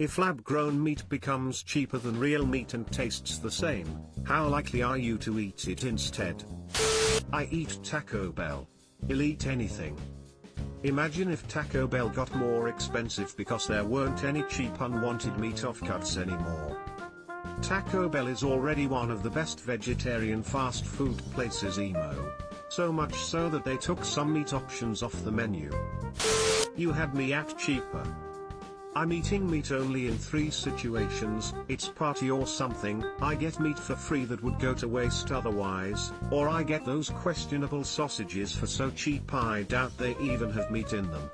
If lab-grown meat becomes cheaper than real meat and tastes the same, how likely are you to eat it instead? I eat Taco Bell. I'll eat anything. Imagine if Taco Bell got more expensive because there weren't any cheap unwanted meat offcuts anymore. Taco Bell is already one of the best vegetarian fast food places emo. So much so that they took some meat options off the menu. You had me at cheaper. I'm eating meat only in 3 situations: it's party or something, I get meat for free that would go to waste otherwise, or I get those questionable sausages for so cheap I doubt they even have meat in them.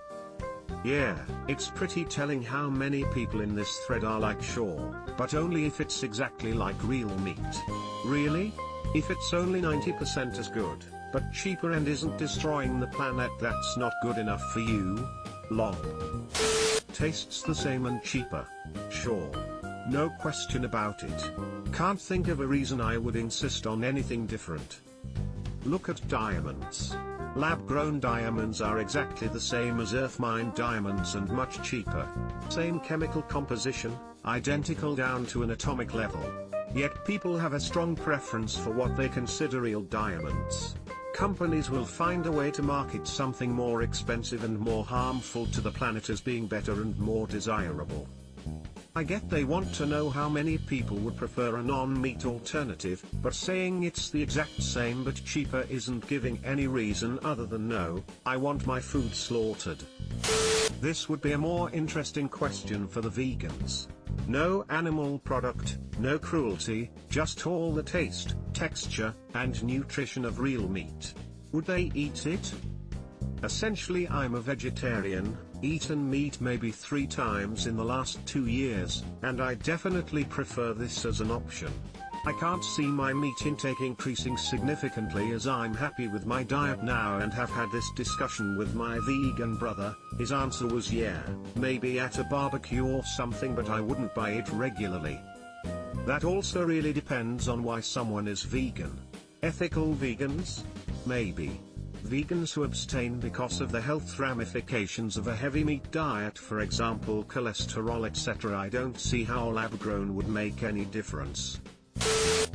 Yeah, it's pretty telling how many people in this thread are like sure, but only if it's exactly like real meat. Really? If it's only 90% as good, but cheaper and isn't destroying the planet, that's not good enough for you? Lol. Tastes the same and cheaper. Sure. No question about it. Can't think of a reason I would insist on anything different. Look at diamonds. Lab-grown diamonds are exactly the same as earth-mined diamonds and much cheaper. Same chemical composition, identical down to an atomic level. Yet people have a strong preference for what they consider real diamonds. Companies will find a way to market something more expensive and more harmful to the planet as being better and more desirable. I get they want to know how many people would prefer a non-meat alternative, but saying it's the exact same but cheaper isn't giving any reason other than no, I want my food slaughtered. This would be a more interesting question for the vegans. No animal product, no cruelty, just all the taste, texture, and nutrition of real meat. Would they eat it? Essentially, I'm a vegetarian, eaten meat maybe 3 times in the last 2 years, and I definitely prefer this as an option. I can't see my meat intake increasing significantly as I'm happy with my diet now and have had this discussion with my vegan brother. His answer was yeah, maybe at a barbecue or something, but I wouldn't buy it regularly. That also really depends on why someone is vegan. Ethical vegans? Maybe. Vegans who abstain because of the health ramifications of a heavy meat diet, for example cholesterol etc., I don't see how lab-grown would make any difference.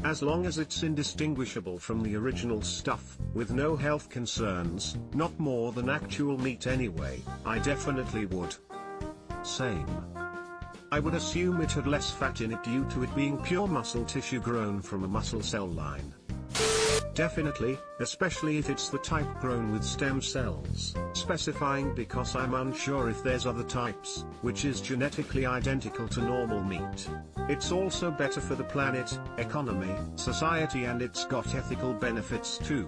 As long as it's indistinguishable from the original stuff, with no health concerns, not more than actual meat anyway, I definitely would. Same. I would assume it had less fat in it due to it being pure muscle tissue grown from a muscle cell line. Definitely, especially if it's the type grown with stem cells, specifying because I'm unsure if there's other types, which is genetically identical to normal meat. It's also better for the planet, economy, society, and it's got ethical benefits too.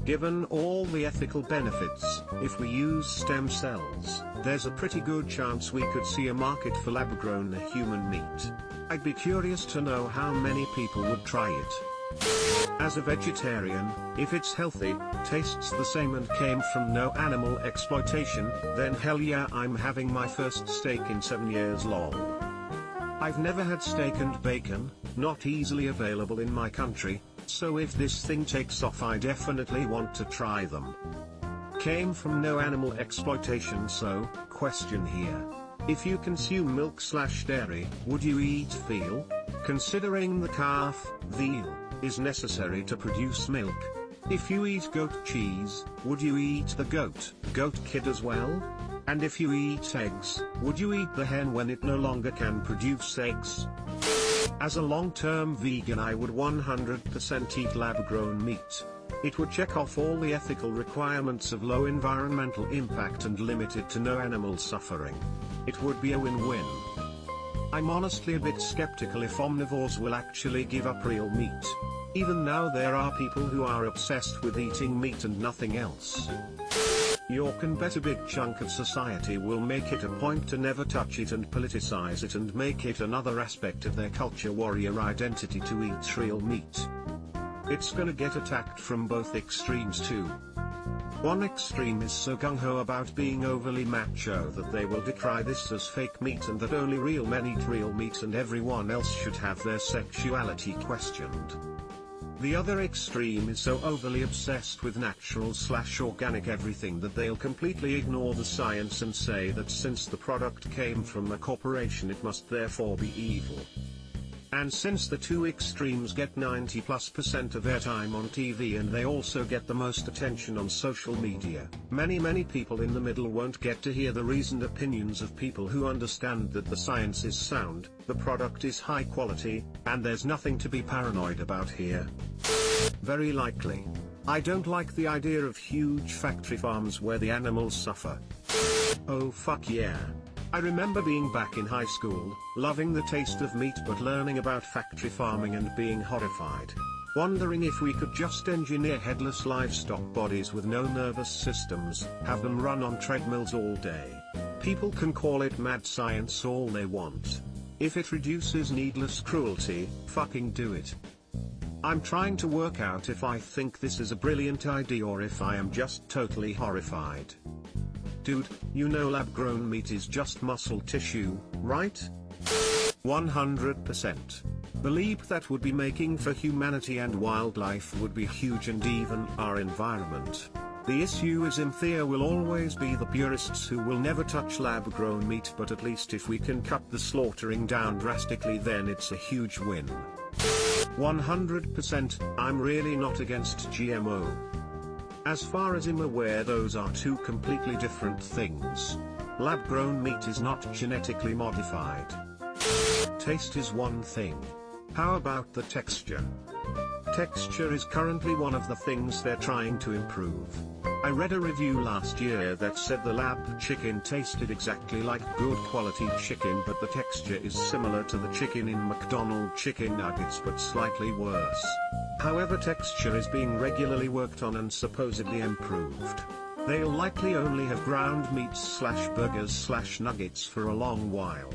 Given all the ethical benefits, if we use stem cells, there's a pretty good chance we could see a market for lab-grown human meat. I'd be curious to know how many people would try it. As a vegetarian, if it's healthy, tastes the same and came from no animal exploitation, then hell yeah, I'm having my first steak in 7 years lol. I've never had steak and bacon, not easily available in my country, so if this thing takes off I definitely want to try them. Came from no animal exploitation, so, question here. If you consume milk/dairy, would you eat veal? Considering the calf, veal, is necessary to produce milk. If you eat goat cheese, would you eat the goat kid as well? And if you eat eggs, would you eat the hen when it no longer can produce eggs? As a long-term vegan, I would 100% eat lab-grown meat. It would check off all the ethical requirements of low environmental impact and limited to no animal suffering. It would be a win-win. I'm honestly a bit skeptical if omnivores will actually give up real meat. Even now there are people who are obsessed with eating meat and nothing else. You can bet a big chunk of society will make it a point to never touch it and politicize it and make it another aspect of their culture warrior identity to eat real meat. It's gonna get attacked from both extremes too. One extreme is so gung-ho about being overly macho that they will decry this as fake meat and that only real men eat real meat and everyone else should have their sexuality questioned. The other extreme is so overly obsessed with natural/organic everything that they'll completely ignore the science and say that since the product came from a corporation it must therefore be evil. And since the two extremes get 90+% of airtime on TV and they also get the most attention on social media, many people in the middle won't get to hear the reasoned opinions of people who understand that the science is sound, the product is high quality, and there's nothing to be paranoid about here. Very likely. I don't like the idea of huge factory farms where the animals suffer. Oh fuck yeah. I remember being back in high school, loving the taste of meat but learning about factory farming and being horrified. Wondering if we could just engineer headless livestock bodies with no nervous systems, have them run on treadmills all day. People can call it mad science all they want. If it reduces needless cruelty, fucking do it. I'm trying to work out if I think this is a brilliant idea or if I am just totally horrified. Dude, you know lab-grown meat is just muscle tissue, right? 100%. The leap that would be making for humanity and wildlife would be huge, and even our environment. The issue is there will always be the purists who will never touch lab-grown meat, but at least if we can cut the slaughtering down drastically then it's a huge win. 100%, I'm really not against GMO. As far as I'm aware those are two completely different things. Lab-grown meat is not genetically modified. Taste is one thing. How about the texture? Texture is currently one of the things they're trying to improve. I read a review last year that said the lab chicken tasted exactly like good quality chicken, but the texture is similar to the chicken in McDonald's chicken nuggets but slightly worse. However, texture is being regularly worked on and supposedly improved. They'll likely only have ground meats/burgers/nuggets for a long while.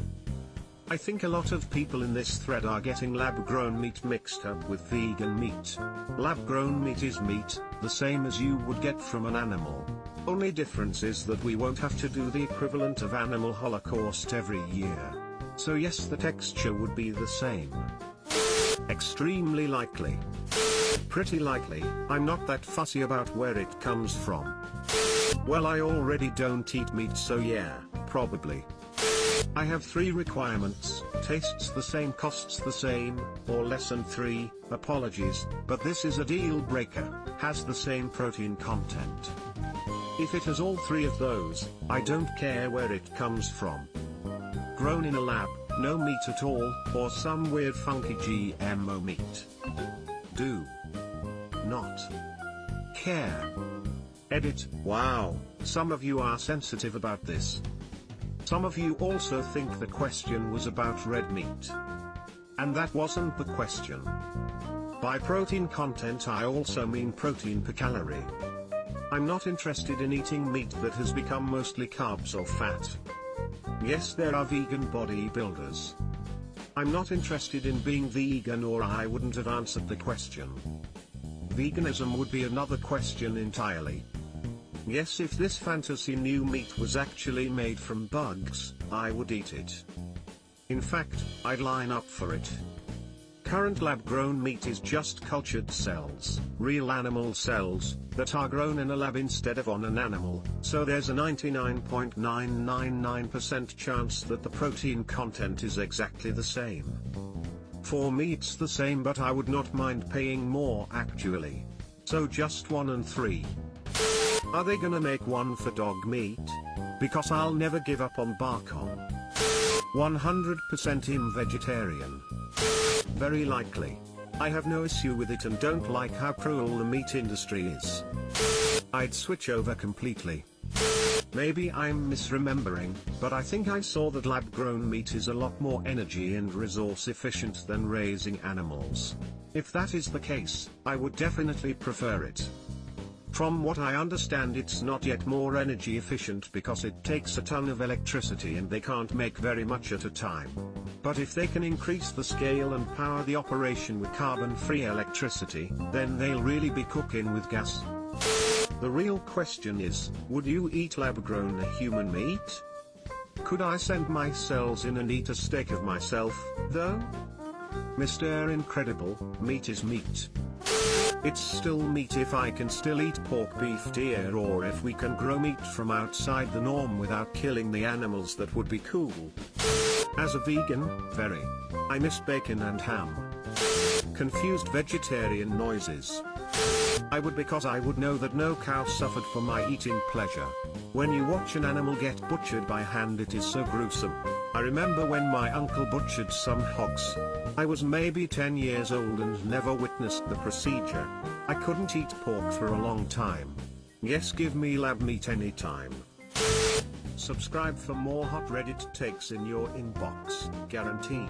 I think a lot of people in this thread are getting lab-grown meat mixed up with vegan meat. Lab-grown meat is meat, the same as you would get from an animal. Only difference is that we won't have to do the equivalent of animal holocaust every year. So yes, the texture would be the same. Extremely likely. Pretty likely, I'm not that fussy about where it comes from. Well, I already don't eat meat, so yeah, probably. I have 3 requirements: tastes the same, costs the same, or less than 3, apologies, but this is a deal breaker, has the same protein content. If it has all 3 of those, I don't care where it comes from. Grown in a lab, no meat at all, or some weird funky GMO meat. Do not care. Edit. Wow, some of you are sensitive about this. Some of you also think the question was about red meat. And that wasn't the question. By protein content I also mean protein per calorie. I'm not interested in eating meat that has become mostly carbs or fat. Yes, there are vegan bodybuilders. I'm not interested in being vegan, or I wouldn't have answered the question. Veganism would be another question entirely. Yes, if this fantasy new meat was actually made from bugs, I would eat it. In fact, I'd line up for it. Current lab-grown meat is just cultured cells, real animal cells, that are grown in a lab instead of on an animal, so there's a 99.999% chance that the protein content is exactly the same. For me it's the same, but I would not mind paying more actually. So just 1 and 3. Are they gonna make one for dog meat? Because I'll never give up on bacon. 100% I'm vegetarian. Very likely. I have no issue with it and don't like how cruel the meat industry is. I'd switch over completely. Maybe I'm misremembering, but I think I saw that lab-grown meat is a lot more energy and resource efficient than raising animals. If that is the case, I would definitely prefer it. From what I understand, it's not yet more energy efficient because it takes a ton of electricity and they can't make very much at a time. But if they can increase the scale and power the operation with carbon-free electricity, then they'll really be cooking with gas. The real question is, would you eat lab-grown human meat? Could I send my cells in and eat a steak of myself, though? Mr. Incredible, meat is meat. It's still meat if I can still eat pork, beef, deer, or if we can grow meat from outside the norm without killing the animals. That would be cool. As a vegan, very. I miss bacon and ham. Confused vegetarian noises. I would, because I would know that no cow suffered for my eating pleasure. When you watch an animal get butchered by hand, it is so gruesome. I remember when my uncle butchered some hogs. I was maybe 10 years old and never witnessed the procedure. I couldn't eat pork for a long time. Yes, give me lab meat anytime. Subscribe for more hot Reddit takes in your inbox, guaranteed.